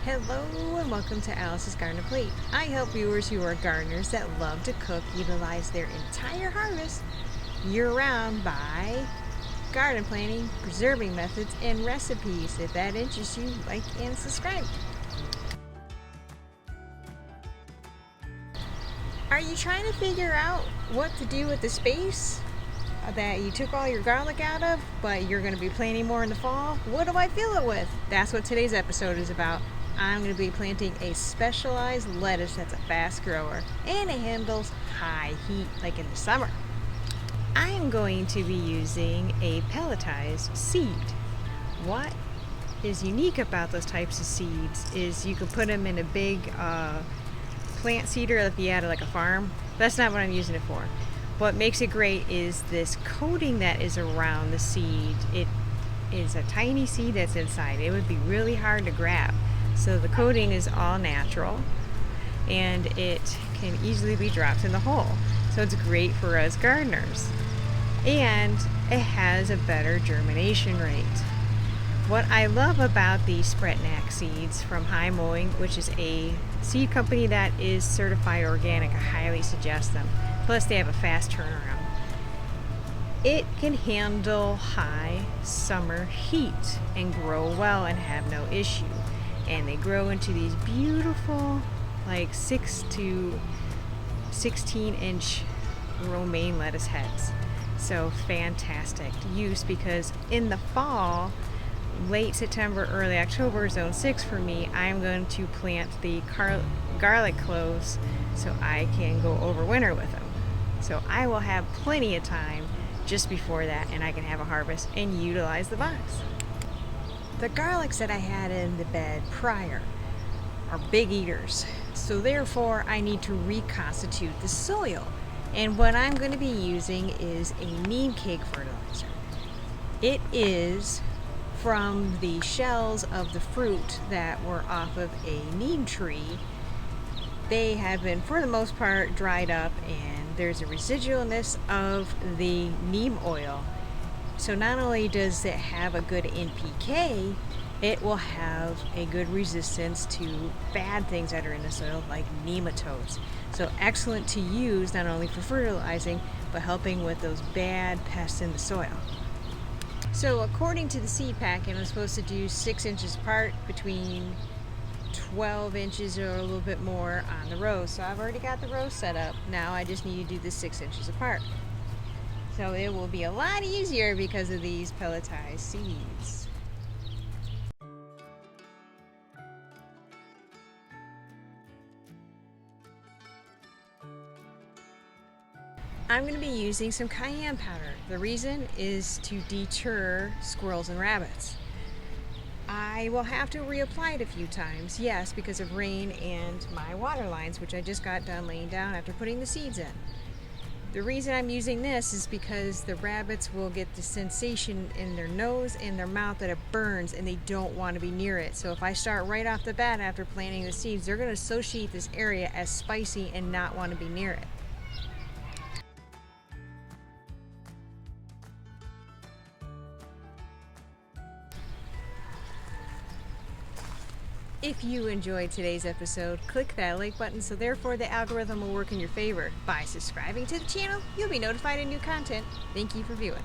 Hello and welcome to Alice's Garden Plate. I help viewers who are gardeners that love to cook utilize their entire harvest year-round by garden planning, preserving methods, and recipes. If that interests you, like and subscribe. Are you trying to figure out what to do with the space that you took all your garlic out of, but you're going to be planting more in the fall? What do I fill it with? That's what today's episode is about. I'm going to be planting a specialized lettuce that's a fast grower and it handles high heat like in the summer. I am going to be using a pelletized seed. What is unique about those types of seeds is you can put them in a big plant seeder if you had like a farm. That's not what I'm using it for. What makes it great is this coating that is around the seed. It is a tiny seed that's inside. It would be really hard to grab. So the coating is all natural and it can easily be dropped in the hole. So it's great for us gardeners. And it has a better germination rate. What I love about these Spretnak seeds from High Mowing, which is a seed company that is certified organic, I highly suggest them. Plus they have a fast turnaround. It can handle high summer heat and grow well and have no issue. And they grow into these beautiful, like 6 to 16-inch romaine lettuce heads. So fantastic use, because in the fall, late September, early October, zone 6 for me, I'm going to plant the garlic cloves so I can go overwinter with them. So I will have plenty of time just before that, and I can have a harvest and utilize the box. The garlics that I had in the bed prior are big eaters, so therefore I need to reconstitute the soil. And what I'm going to be using is a neem cake fertilizer. It is from the shells of the fruit that were off of a neem tree. They have been, for the most part, dried up, and there's a residualness of the neem oil. So not only does it have a good NPK, it will have a good resistance to bad things that are in the soil like nematodes. So excellent to use not only for fertilizing, but helping with those bad pests in the soil. So according to the seed packet, I'm supposed to do 6 inches apart, between 12 inches or a little bit more on the rows. So I've already got the rows set up. Now I just need to do the 6 inches apart. So it will be a lot easier because of these pelletized seeds. I'm going to be using some cayenne powder. The reason is to deter squirrels and rabbits. I will have to reapply it a few times, yes, because of rain and my water lines, which I just got done laying down after putting the seeds in. The reason I'm using this is because the rabbits will get the sensation in their nose and their mouth that it burns, and they don't want to be near it. So if I start right off the bat after planting the seeds, they're going to associate this area as spicy and not want to be near it. If you enjoyed today's episode, click that like button so therefore the algorithm will work in your favor. By subscribing to the channel, you'll be notified of new content. Thank you for viewing.